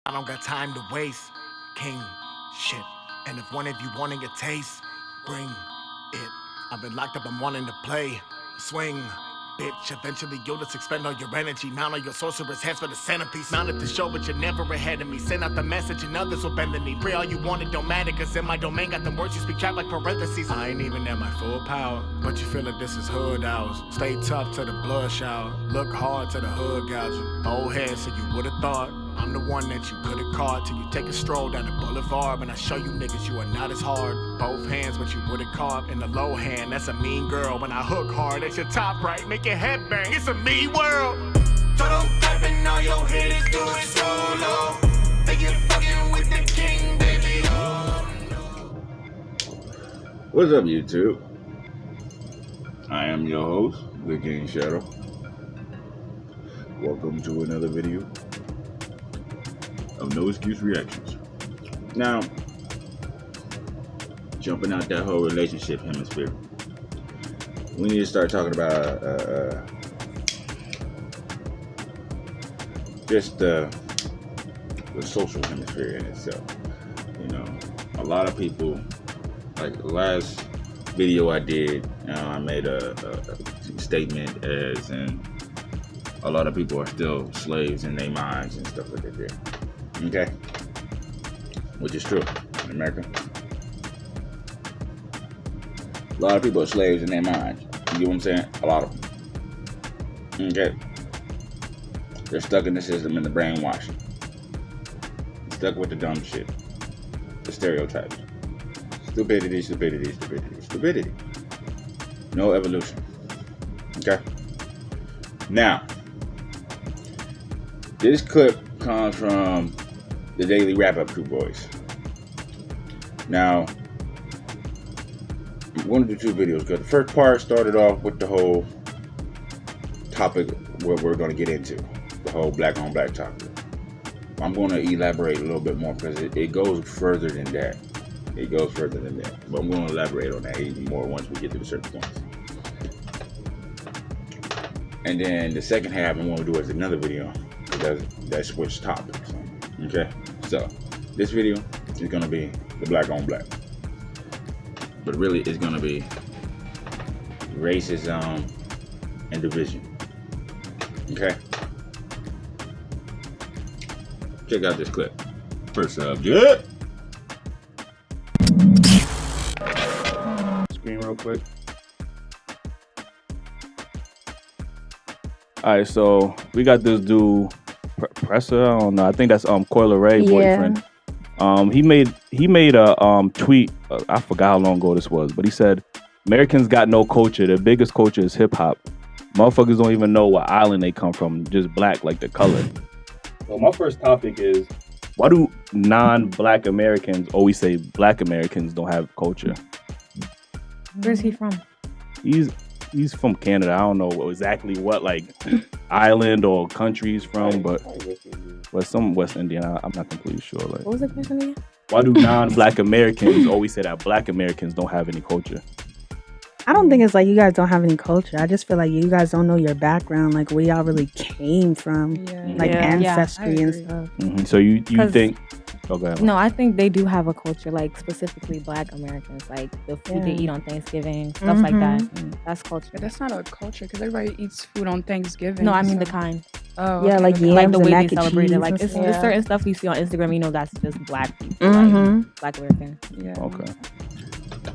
I don't got time to waste. King shit. And if one of you wanting a taste, bring it. I've been locked up, I'm wanting to play. Swing. Bitch, eventually you'll just expend all your energy. Mount on your sorcerer's heads for the centerpiece. Mount at the show, but you're never ahead of me. Send out the message and others will bend the knee. Pray all you want, it don't matter, cause in my domain got the words you speak trapped like parentheses. I ain't even at my full power, but you feel like this is hood hours. Stay tough to the blood shower. Look hard to the hood gouging. Old head, so you would've thought I'm the one that you could've caught till you take a stroll down the boulevard. When I show you niggas you are not as hard. Both hands, what you would've caught in the low hand. That's a mean girl. When I hook hard at your top right, make your head bang. It's a me world. Total typing, all your hitters do it solo. Think you're fucking with the king, baby. Oh no. What's up, YouTube? I am your host, The King Shadow. Welcome to another video of No Excuse Reactions. Now, jumping out that whole relationship hemisphere, we need to start talking about just the social hemisphere in itself. You know, a lot of people, like the last video I did, I made a statement as in a lot of people are still slaves in their minds and stuff like that. Okay, which is true in America. A lot of people are slaves in their minds. You get what I'm saying? A lot of them. Okay, they're stuck in the system and the brainwashing. Stuck with the dumb shit, the stereotypes, stupidity. No evolution. Okay. Now, this clip comes from the Daily Wrap-Up Crew Boys. Now, I'm going to do two videos because the first part started off with the whole topic what we're going to get into, the whole black on black topic. I'm going to elaborate a little bit more because it goes further than that. It goes further than that. But I'm going to elaborate on that even more once we get to the certain points. And then the second half I'm going to do is another video that switch topics. Okay, so this video is going to be the black on black, but really it's going to be racism and division. Okay, check out this clip. First subject. Screen real quick. All right, so we got this dude, Presser. I don't know. I think that's Coi Leray boyfriend. He made a tweet. I forgot how long ago this was, but he said Americans got no culture. Their biggest culture is hip hop. Motherfuckers don't even know what island they come from. Just black, like the color. So my first topic is, why do non-black Americans always say black Americans don't have culture? Where's he from? He's from Canada. I don't know exactly what like island or country he's from, but some West Indian. I'm not completely sure. Like, What was the question again? why do non-black Americans always say that black Americans don't have any culture? I don't think it's like you guys don't have any culture. I just feel like you guys don't know your background, like where y'all really came from, like ancestry and stuff. Mm-hmm. So you think? Oh, go ahead. No, I think they do have a culture, like specifically Black Americans, like the food they eat on Thanksgiving, stuff like that. That's culture. But that's not a culture because everybody eats food on Thanksgiving. No, I mean the kind. Oh, yeah, okay, like okay. yams Like the and way mac they and celebrate it. cheese Like and it's stuff. the certain stuff you see on Instagram, you know, that's just Black people, like Black American. Yeah. Okay.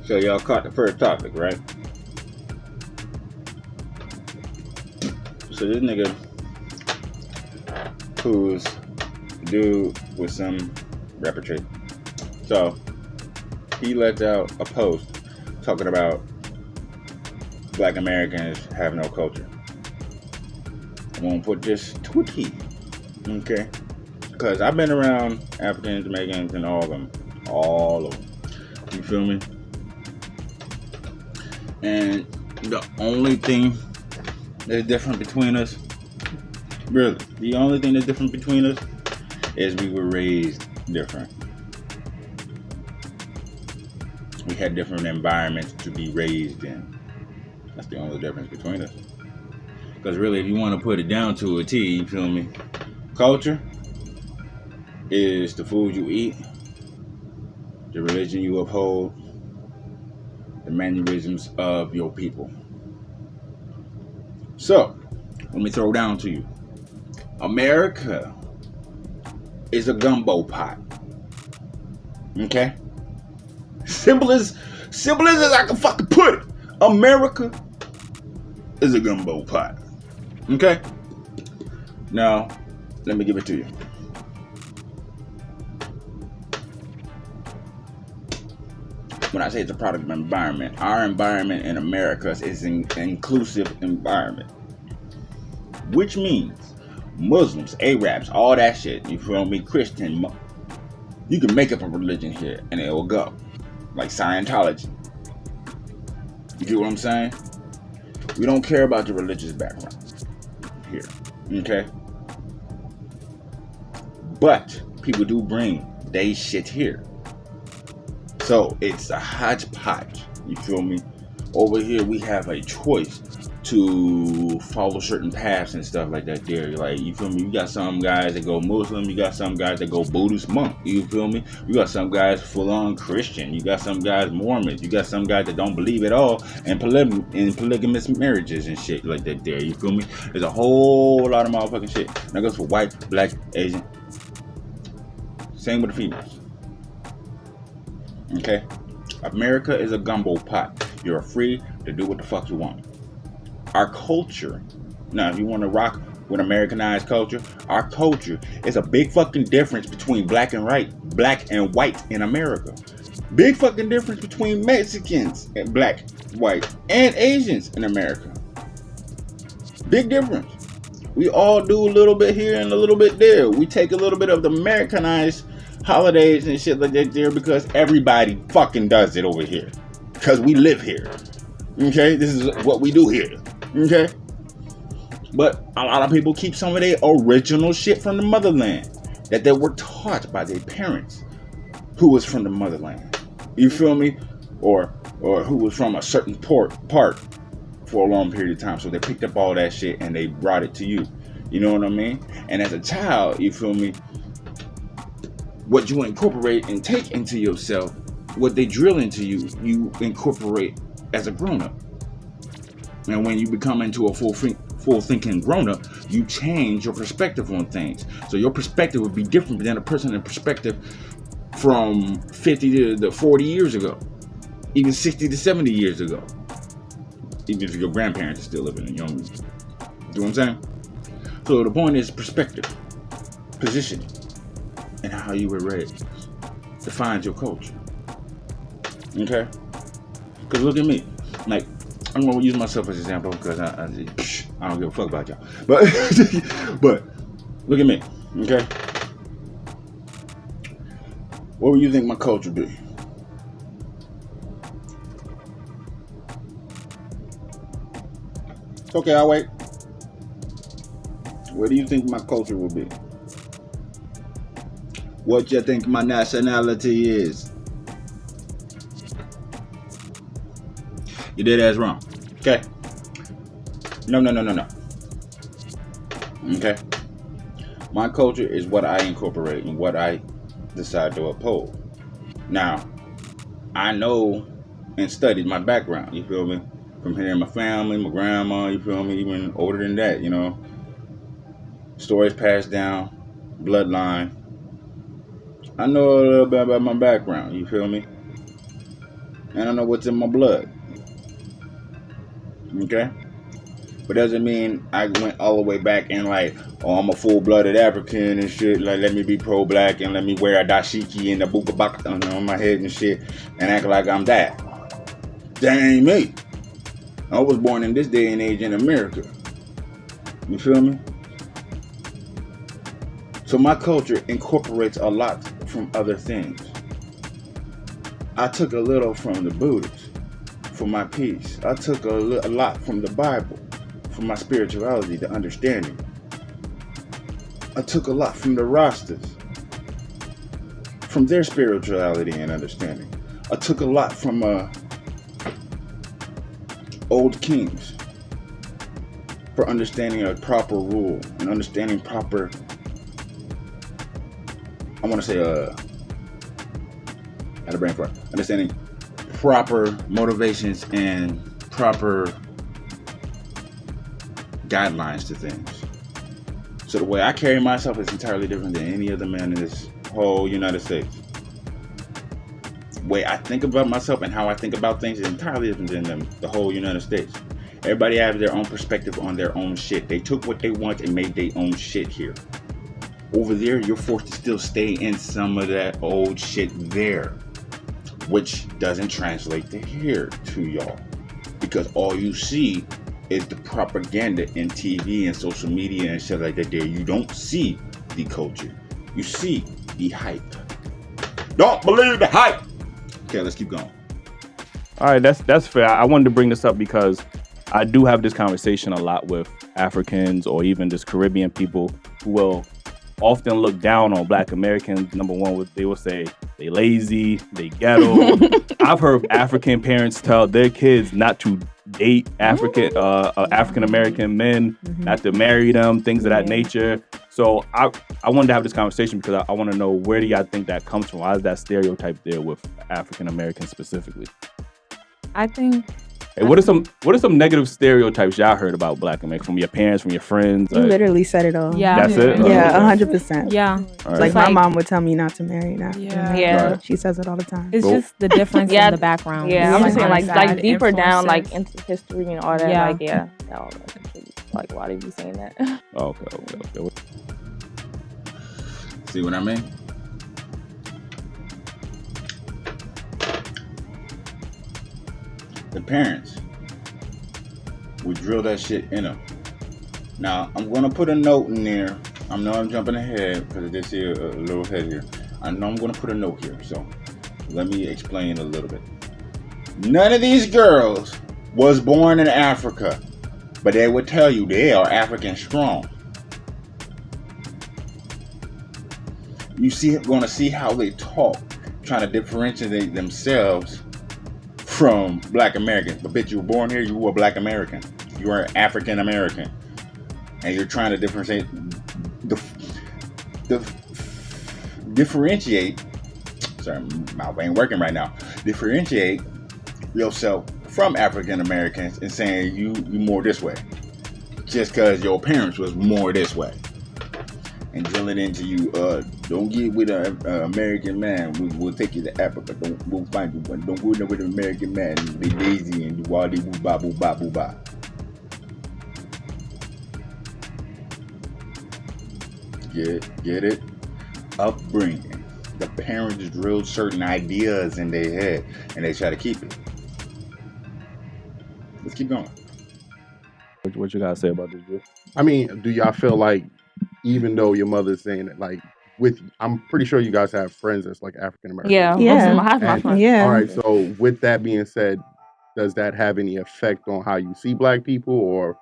So y'all caught the first topic, right? So this nigga, who's dude with some repertoire, so he lets out a post talking about black Americans have no culture. I'm gonna put this to a T, okay? Because I've been around Africans, Jamaicans, and all of them. You feel me? And the only thing that's different between us, really, the only thing that's different between us is we were raised different. We had different environments to be raised in. That's the only difference between us. Because really, if you want to put it down to a T, you feel me? Culture, is the food you eat, the religion you uphold, the mannerisms of your people. So, let me throw down to you. America is a gumbo pot. Okay? Simple as I can fucking put it. America is a gumbo pot. Okay? Now, let me give it to you. When I say it's a product of environment, our environment in America is an inclusive environment. Which means Muslims, Arabs, all that shit, you feel me, Christian, you can make up a religion here and it will go. Like Scientology. You get what I'm saying? We don't care about the religious background here. Okay? But people do bring they shit here. So it's a hodgepodge. You feel me? Over here we have a choice to follow certain paths and stuff like that there. Like, you feel me? You got some guys that go Muslim, you got some guys that go Buddhist monk, you feel me? You got some guys full on Christian, you got some guys Mormons, you got some guys that don't believe at all in polygamous marriages and shit like that there, you feel me? There's a whole lot of motherfucking shit. That goes for white, black, Asian. Same with the females. Okay? America is a gumbo pot. You're free to do what the fuck you want. Our culture, now if you want to rock with Americanized culture, our culture is a big fucking difference between black and white in America. Big fucking difference between Mexicans and black, white, and Asians in America. Big difference. We all do a little bit here and a little bit there. We take a little bit of the Americanized holidays and shit like that there because everybody fucking does it over here. Because we live here. Okay? This is what we do here. Okay? But a lot of people keep some of their original shit from the motherland that they were taught by their parents who was from the motherland. You feel me? Or who was from a certain part for a long period of time. So they picked up all that shit and they brought it to you. You know what I mean? And as a child, you feel me? What you incorporate and take into yourself, what they drill into you, you incorporate as a grown-up. And when you become into a full thinking grown-up, you change your perspective on things. So your perspective would be different than a person in perspective from 50 to 40 years ago, even 60 to 70 years ago. Even if your grandparents are still living in young. You know what I'm saying? So the point is perspective, positioning, and how you were raised defines your culture. Okay? Because look at me. Like, I'm going to use myself as an example because I don't give a fuck about y'all. But look at me. Okay? What would you think my culture would be? Okay, I'll wait. What do you think my culture will be? What you think my nationality is? You did as wrong. Okay? No. Okay? My culture is what I incorporate and what I decide to uphold. Now, I know and studied my background, you feel me? From hearing my family, my grandma, you feel me? Even older than that, you know? Stories passed down, bloodline. I know a little bit about my background, you feel me? And I know what's in my blood. Okay? But doesn't mean I went all the way back and like, oh, I'm a full-blooded African and shit. Like, let me be pro-black and let me wear a dashiki and a bukabaka on my head and shit and act like I'm that. That ain't me. I was born in this day and age in America. You feel me? So my culture incorporates a lot from other things. I took a little from the Buddhists for my peace. I took a lot from the Bible for my spirituality, the understanding. I took a lot from the Rastas from their spirituality and understanding. I took a lot from old kings for understanding a proper rule and understanding proper I want to say had a brain fart. Understanding proper motivations and proper guidelines to things. So the way I carry myself is entirely different than any other man in this whole United States. The way I think about myself and how I think about things is entirely different than the whole United States. Everybody has their own perspective on their own shit. They took what they want and made their own shit here. Over there, you're forced to still stay in some of that old shit there, which doesn't translate to here to y'all, because all you see is the propaganda in TV and social media and shit like that. There, you don't see the culture. You see the hype. Don't believe the hype. Okay, let's keep going. All right, that's fair. I wanted to bring this up because I do have this conversation a lot with Africans or even just Caribbean people who will often look down on Black Americans. Number one, they will say they lazy, they ghetto. I've heard African parents tell their kids not to date African American men, not to marry them, things of that nature. So I wanted to have this conversation because I want to know, where do y'all think that comes from? Why is that stereotype there with African Americans specifically? I think. Hey, what are some negative stereotypes y'all heard about Black Americans from your parents, from your friends? You literally said it all. Yeah, that's it. Yeah, 100%. Yeah, right. Like my mom would tell me not to marry an African. Yeah. Right. She says it all the time. it's just the difference in the background. Yeah, I'm saying like Bad deeper down, like influences. into history and all that. Yeah. Like all that completely. Like why did you saying that? Okay. See what I mean? The parents would drill that shit in them. Now, I'm going to put a note in there. I know I'm jumping ahead because this here a little ahead here. I know I'm going to put a note here, so let me explain a little bit. None of these girls was born in Africa, but they would tell you they are African strong. Going to see how they talk, trying to differentiate themselves from Black Americans. But bitch, you were born here, you were Black American. You are African American. And you're trying to differentiate sorry, my mouth ain't working right now. Differentiate yourself from African Americans and saying you more this way. Just because your parents was more this way. And drilling into you, don't get with an American man. We'll take you to Africa. We'll find you, but don't go there with an American man. They lazy and you all they boo ba boo ba boo ba. Get it? Upbringing. The parents drilled certain ideas in their head, and they try to keep it. Let's keep going. What you gotta say about this, Drew? I mean, do y'all feel like, even though your mother's saying it, like, I'm pretty sure you guys have friends that's like African American. Yeah. I have my friends. Yeah. All right. So with that being said, does that have any effect on how you see Black people or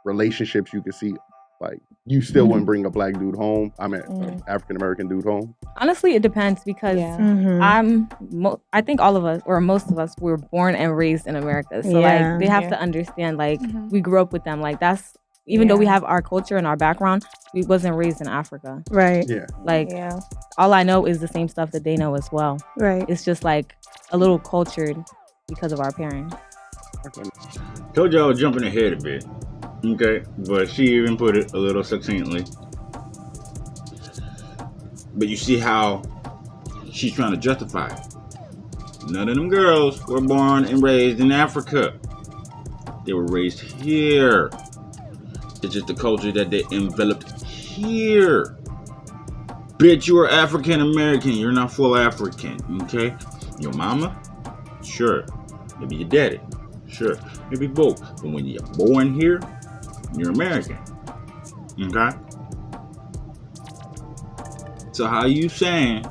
relationships you can see? Like, you still wouldn't bring a Black dude home. I mean, African American dude home. Honestly, it depends because I think all of us, or most of us, were born and raised in America. So like they have to understand, like we grew up with them. Like that's, even though we have our culture and our background, we wasn't raised in Africa. Right. Yeah. Like all I know is the same stuff that they know as well. Right. It's just like a little cultured because of our parents. Told y'all I was jumping ahead a bit. Okay, but she even put it a little succinctly. But you see how she's trying to justify it. None of them girls were born and raised in Africa. They were raised here. It's just the culture that they enveloped here. Bitch, you are African American. You're not full African, okay? Your mama? Sure. Maybe your daddy? Sure. Maybe both. But when you're born here, you're American. Okay? So how you saying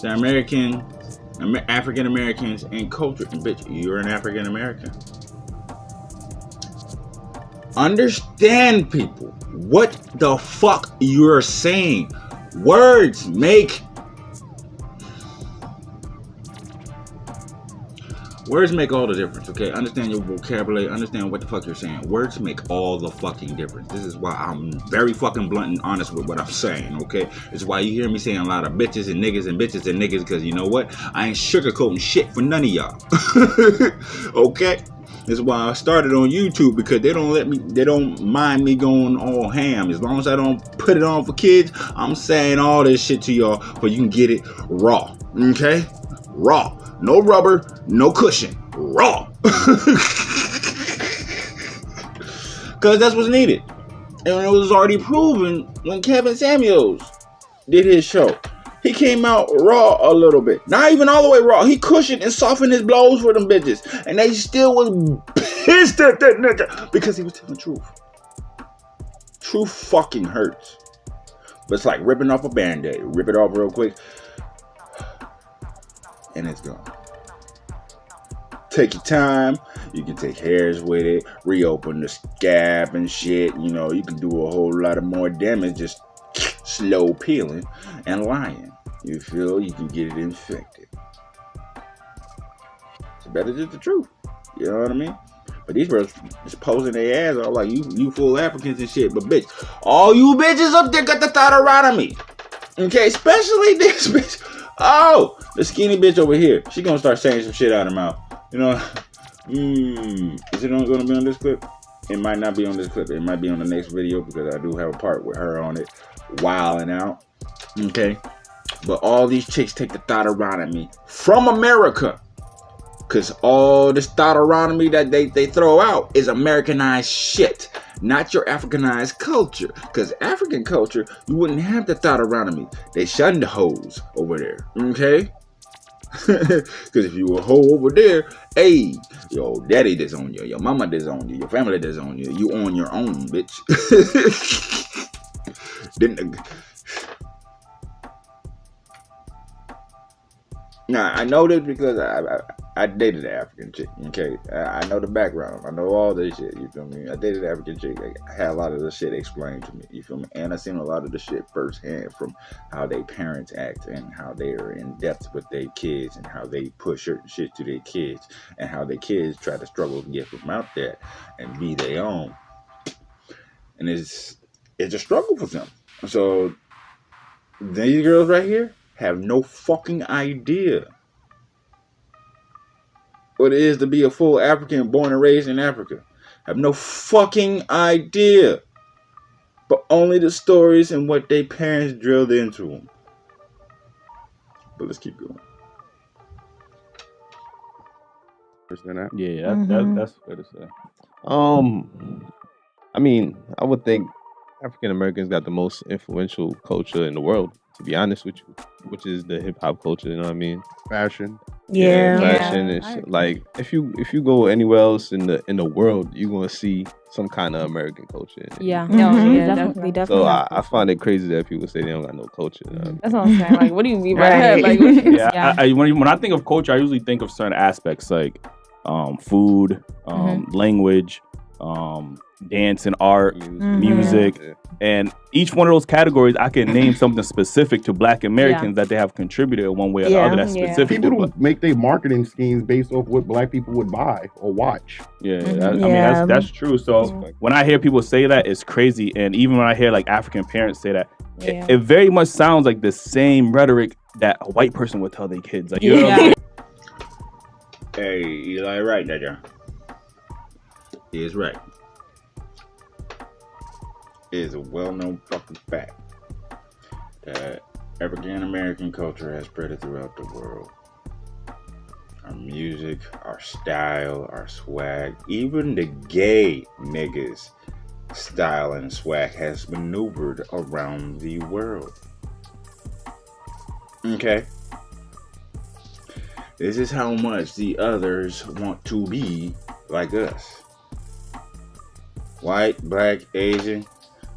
that African Americans ain't culture? And bitch, you're an African American. Understand, people, what the fuck you're saying. Words make Words make all the difference, okay? Understand your vocabulary, understand what the fuck you're saying. Words make all the fucking difference. This is why I'm very fucking blunt and honest with what I'm saying, okay? It's why you hear me saying a lot of bitches and niggas and bitches and niggas, because you know what? I ain't sugarcoating shit for none of y'all. Okay? This is why I started on YouTube, because they don't mind me going all ham. As long as I don't put it on for kids, I'm saying all this shit to y'all, but you can get it raw, okay? Raw. No rubber, no cushion. Raw. Because that's what's needed. And it was already proven when Kevin Samuels did his show. He came out raw a little bit. Not even all the way raw. He cushioned and softened his blows for them bitches. And they still was pissed at that nigga because he was telling the truth. Truth fucking hurts. But it's like ripping off a Band-Aid. Rip it off real quick. And it's gone. Take your time. You can take hairs with it, reopen the scab and shit. You know, you can do a whole lot of more damage just slow peeling and lying. You feel? You can get it infected. It's better just the truth. You know what I mean? But these brothers just posing their ass all like you full Africans and shit. But bitch, all you bitches up there got the thought around of me. Okay, especially this bitch. Oh, the skinny bitch over here. She gonna start saying some shit out of her mouth. You know, is it gonna be on this clip? It might not be on this clip. It might be on the next video because I do have a part with her on it, wilding out. Okay, but all these chicks take the thought around of me from America, cause all this thought around me that they throw out is Americanized shit. Not your Africanized culture. Because African culture, you wouldn't have the thought around me. They shun the hoes over there. Okay? Because if you were a hoe over there, hey, your daddy disown you, your mama disown you, your family disown you. You on your own, bitch. Now, I know this because I dated an African chick, okay? I know the background. I know all this shit, you feel me? I dated an African chick. I had a lot of the shit explained to me, you feel me? And I seen a lot of the shit firsthand from how they parents act and how they are in depth with their kids and how they push certain shit to their kids and how their kids try to struggle to get from out there and be their own. And it's a struggle for them. So, these girls right here have no fucking idea what it is to be a full African born and raised in Africa. Have no fucking idea. But only the stories and what their parents drilled into them. But let's keep going. Yeah, that's fair to say. I mean, I would think African Americans got the most influential culture in the world, to be honest with you, which is the hip hop culture. You know what I mean? Fashion. Yeah. Fashion and shit. Like if you go anywhere else in the world, you're gonna see some kind of American culture. Yeah. Definitely. So I find it crazy that people say they don't got no culture. That's what I'm saying. Like, what do you mean by that? Like, when I think of culture, I usually think of certain aspects like food, language, dance and art, music, and each one of those categories, I can name something specific to Black Americans that they have contributed one way or the other. That's specific. People make their marketing schemes based off what Black people would buy or watch. I mean that's true. So when I hear people say that, it's crazy. And even when I hear like African parents say that, it very much sounds like the same rhetoric that a white person would tell their kids. Like, you know what I mean? Hey, Eli, right there, John. He is right. It is a well-known fucking fact that African American culture has spread throughout the world. Our music, our style, our swag, even the gay niggas' style and swag has maneuvered around the world. Okay? This is how much the others want to be like us. White, Black, Asian.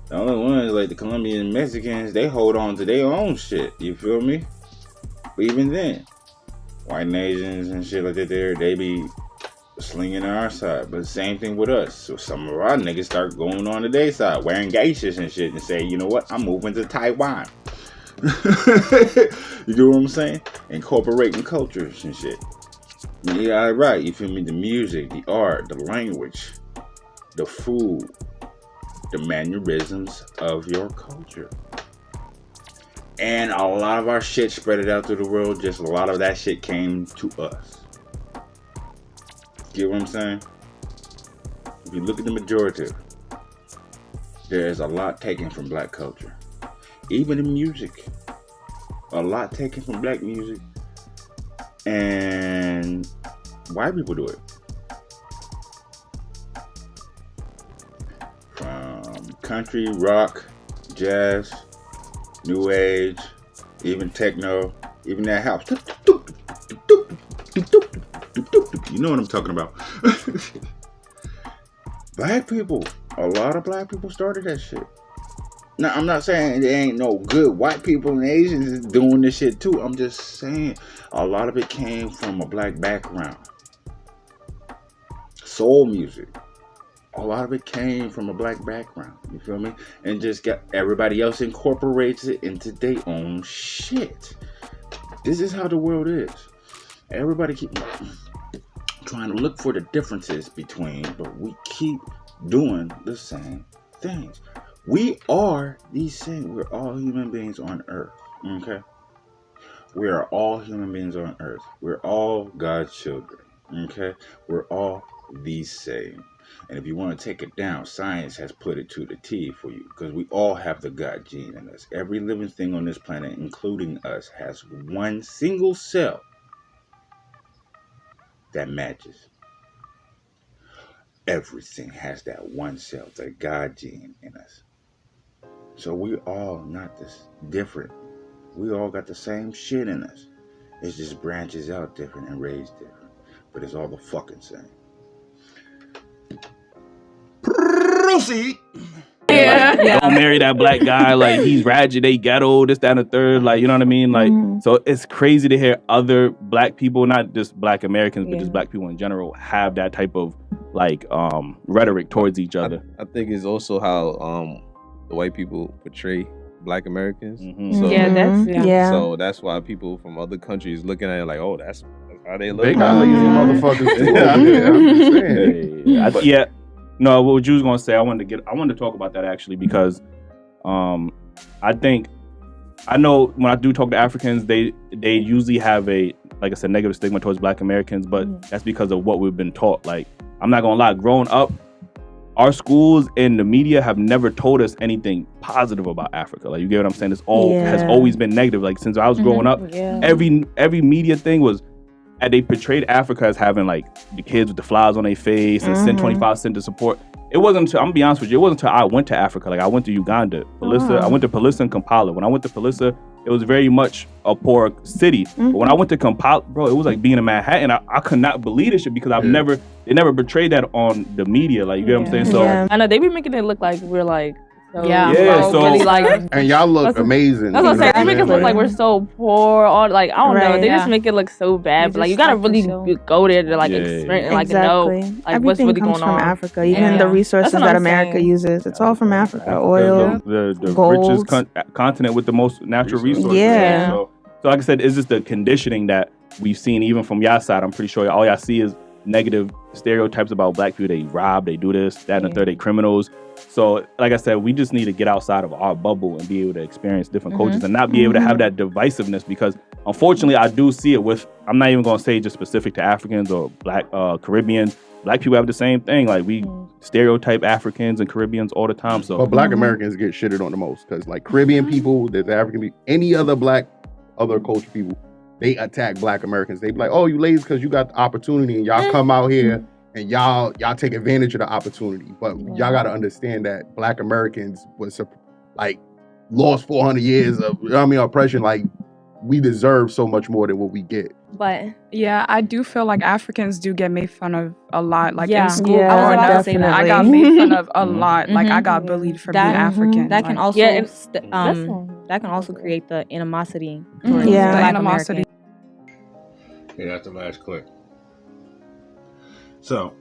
The only ones like the Colombian Mexicans, they hold on to their own shit. You feel me? But even then, white Asians and shit like that they be slinging on our side. But the same thing with us. So some of our niggas start going on to their side, wearing geishas and shit and say, you know what? I'm moving to Taiwan. You get what I'm saying? Incorporating cultures and shit. Yeah, right. You feel me? The music, the art, the language, the food, the mannerisms of your culture. And a lot of our shit spread it out through the world. Just a lot of that shit came to us. Get what I'm saying? If you look at the majority, there's a lot taken from black culture. Even in music. A lot taken from black music. And white people do it. From country, rock, jazz, new age, even techno, even that house. You know what I'm talking about. Black people, a lot of black people started that shit. Now, I'm not saying there ain't no good white people and Asians doing this shit too. I'm just saying a lot of it came from a black background. Soul music. A lot of it came from a black background. You feel me? And just got everybody else incorporates it into their own shit. This is how the world is. Everybody keep trying to look for the differences between, but we keep doing the same things. We are these same. We're all human beings on earth. Okay? We are all human beings on earth. We're all God's children. Okay? We're all the same. And if you want to take it down, science has put it to the T for you, because we all have the God gene in us. Every living thing on this planet, including us, has one single cell that matches. Everything has that one cell, the God gene in us. So we all not this different. We all got the same shit in us. It just branches out different and raised different. But it's all the fucking same. Proceed. Yeah. Don't marry that black guy. Like, he's ratchet, they ghetto, this, that, and the third. Like, you know what I mean? Like, so it's crazy to hear other black people, not just black Americans, but just black people in general, have that type of like rhetoric towards each other. I think it's also how the white people portray black Americans. So that's why people from other countries looking at it like, oh, that's how they look. They got lazy motherfuckers too. I'm just saying. No, what you was gonna say, I wanted to talk about that actually, because I know when I do talk to Africans, they usually have a, like I said, negative stigma towards black Americans, but that's because of what we've been taught. Like, I'm not gonna lie, growing up, our schools and the media have never told us anything positive about Africa. Like, you get what I'm saying? It's all has always been negative. Like, since I was growing up, every media thing was, and they portrayed Africa as having like the kids with the flowers on their face and send 25 cents to support. It wasn't until, I'm gonna be honest with you, it wasn't until I went to Africa. Like, I went to Uganda, I went to Palissa and Kampala. When I went to Palissa, it was very much a poor city. But when I went to Kampala, bro, it was like being in Manhattan. I could not believe this shit, because they never portrayed that on the media. Like, you get what I'm saying? So I know they be making it look like we're like, so really like, and y'all look amazing. I was gonna say, they make it look like we're so poor, or like, I don't know, they just make it look so bad. But like, you gotta really go there to like experience, like know like what's really going on. From Africa, even the resources that America uses, it's all from Africa. Oil, the richest continent with the most natural resources. So like I said, it's just the conditioning that we've seen even from y'all side. I'm pretty sure all y'all see is negative stereotypes about black people. They rob, they do this, that, and the third, they criminals. So, like I said, we just need to get outside of our bubble and be able to experience different cultures and not be able to have that divisiveness, because unfortunately, I do see it with, I'm not even going to say just specific to Africans or black Caribbeans. Black people have the same thing. Like, we stereotype Africans and Caribbeans all the time. So, but black Americans get shitted on the most, because like Caribbean people, there's African people, any other other culture people, they attack black Americans. They be like, oh, you lazy because you got the opportunity and y'all come out here and y'all take advantage of the opportunity. But y'all got to understand that black Americans was like lost 400 years of oppression. Like, we deserve so much more than what we get. But yeah, I do feel like Africans do get made fun of a lot. Like in school, I got made fun of a lot. Like, I got bullied for being African. That can also that can also create the animosity. Towards the animosity. Yeah, that's the last clip. So,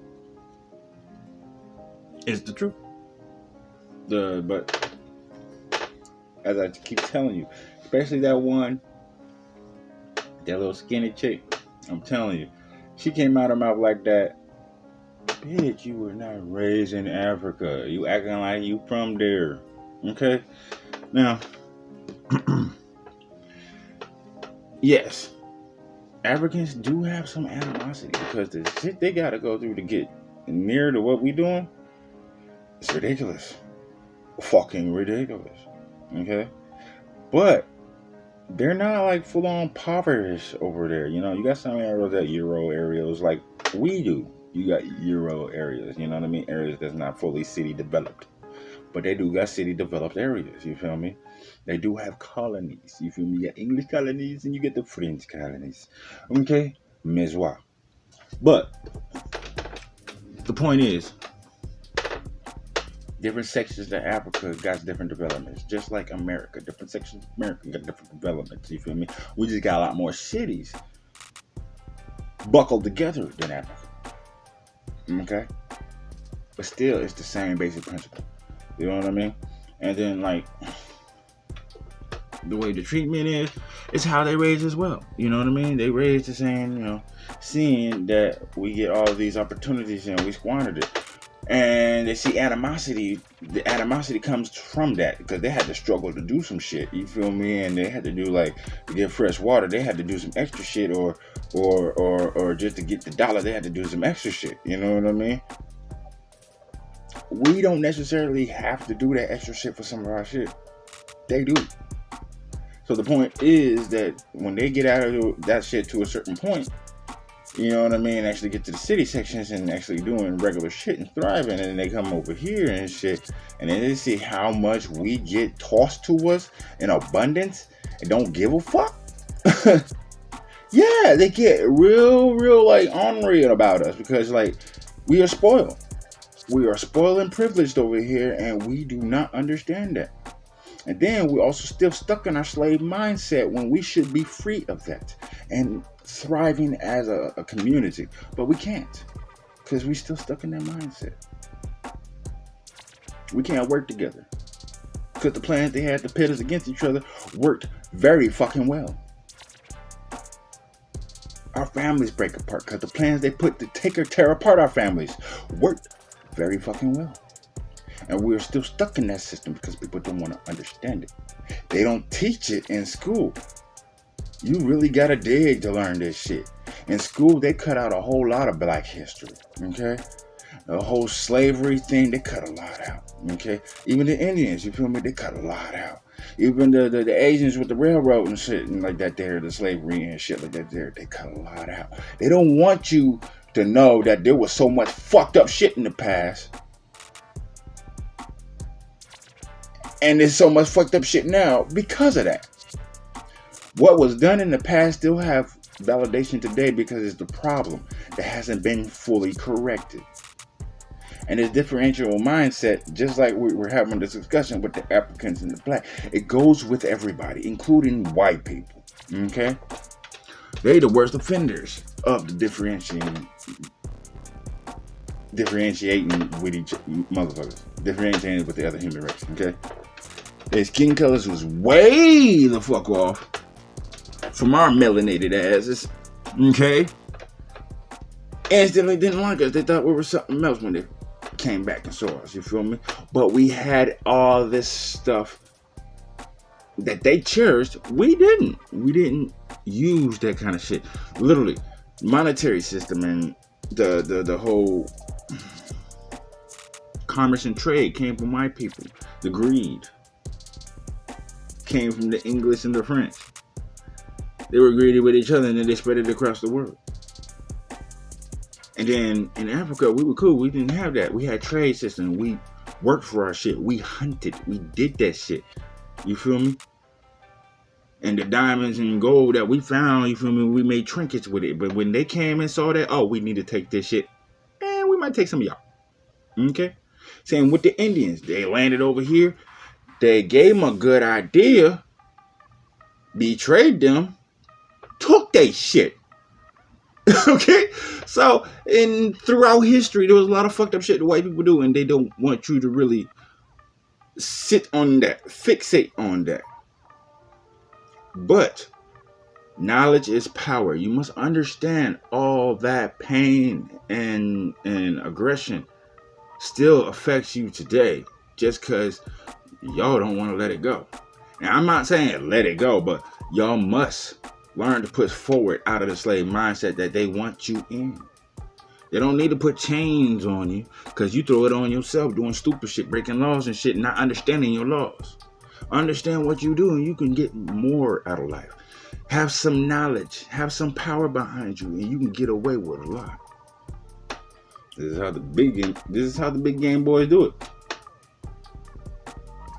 it's the truth. But as I keep telling you, especially that little skinny chick, I'm telling you, She came out of her mouth like that. Bitch, you were not raised in Africa. You acting like you from there. Okay? Now, yes, Africans do have some animosity because the shit they gotta go through to get near to what we doing, it's ridiculous. Fucking ridiculous. Okay? But they're not like full on impoverished over there. You know, you got some areas that Euro areas like we do. You got Euro areas, you know what I mean? Areas that's not fully city developed. But they do got city developed areas, you feel me? They do have colonies, you feel me? You got English colonies and you get the French colonies. Okay? Mais ouais. But the point is, different sections of Africa got different developments. Just like America. Different sections of America got different developments, you feel me? We just got a lot more cities buckled together than Africa. Okay? But still, it's the same basic principle. You know what I mean? And then, like, the way the treatment is, it's how they raise as well. You know what I mean? They raise the same, you know, seeing that we get all of these opportunities and we squandered it. And they see animosity. The animosity comes from that because they had to struggle to do some shit. You feel me? And they had to do, like, to get fresh water, they had to do some extra shit, or just to get the dollar, they had to do some extra shit. You know what I mean? We don't necessarily have to do that extra shit for some of our shit. They do. So the point is that when they get out of that shit to a certain point, you know what I mean, actually get to the city sections and actually doing regular shit and thriving, and then they come over here and shit, and then they see how much we get tossed to us in abundance and don't give a fuck. Yeah, they get real like ornery about us because, like, we are spoiled. We are spoiled and privileged over here, and we do not understand that. And then we're also still stuck in our slave mindset when we should be free of that and thriving as a community. But we can't because we're still stuck in that mindset. We can't work together because the plans they had to pit us against each other worked very fucking well. Our families break apart because the plans they put to take or tear apart our families worked very fucking well. And we're still stuck in that system because people don't want to understand it. They don't teach it in school. You really gotta dig to learn this shit. In school, they cut out a whole lot of black history, okay? The whole slavery thing, they cut a lot out, okay? Even the Indians, you feel me? They cut a lot out. Even the Asians with the railroad and shit and like that there, the slavery and shit like that there, they cut a lot out. They don't want you to know that there was so much fucked up shit in the past. And there's so much fucked up shit now because of that. What was done in the past still have validation today because it's the problem that hasn't been fully corrected. And this differential mindset, just like we're having this discussion with the Africans and the black, it goes with everybody, including white people. Okay? They the worst offenders of the differentiating with each motherfuckers. Differentiating with the other human race. Okay? Their skin colors was way the fuck off from our melanated asses. Okay? And still they didn't like us. They thought we were something else when they came back and saw us, you feel me? But we had all this stuff that they cherished. We didn't use that kind of shit. Literally, monetary system and the whole commerce and trade came from white people. The greed came from the English and the French. They were greedy with each other and then they spread it across the world. And then in Africa, we were cool. We didn't have that. We had trade system. We worked for our shit. We hunted. We did that shit. You feel me? And the diamonds and gold that we found, you feel me? We made trinkets with it. But when they came and saw that, oh, we need to take this shit. And we might take some of y'all. Okay? Same with the Indians. They landed over here. They gave them a good idea. Betrayed them. Took their shit. Okay, so throughout history, there was a lot of fucked up shit the white people do, and they don't want you to really sit on that, fixate on that. But Knowledge is power. You must understand all that pain and aggression still affects you today just because y'all don't want to let it go. And I'm not saying let it go, but y'all must learn to push forward out of the slave mindset that they want you in. They don't need to put chains on you because you throw it on yourself doing stupid shit, breaking laws and shit, not understanding your laws. Understand what you do and you can get more out of life. Have some knowledge, have some power behind you, and you can get away with a lot. This is how the big game boys do it.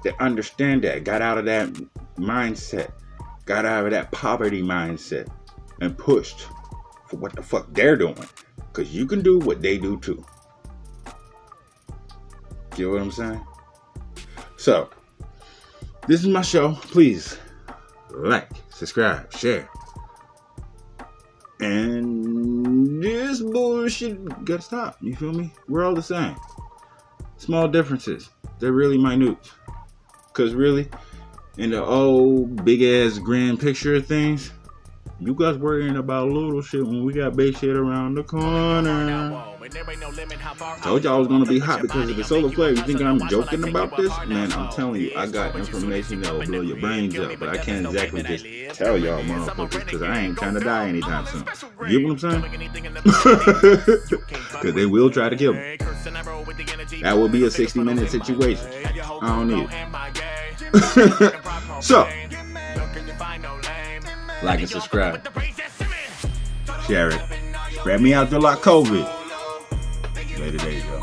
They understand that, got out of that mindset, got out of that poverty mindset, and pushed for what the fuck they're doing. Because you can do what they do too. You know what I'm saying? So, this is my show. Please like, subscribe, share. And this bullshit gotta stop. You feel me? We're all the same. Small differences. They're really minute. Because really, in the old big ass grand picture of things, you guys worrying about little shit when we got big shit around the corner. Told y'all I was gonna be hot because of the solar flare. You think I'm joking about this? Man, I'm telling you, I got information that will blow your brains up, but I can't exactly just tell y'all motherfuckers because I ain't trying to die anytime soon. You get what I'm saying? Because they will try to kill me. That will be a 60-minute situation. I don't need it. So, like and subscribe. Share it. Spread me out to like COVID. Later days, y'all.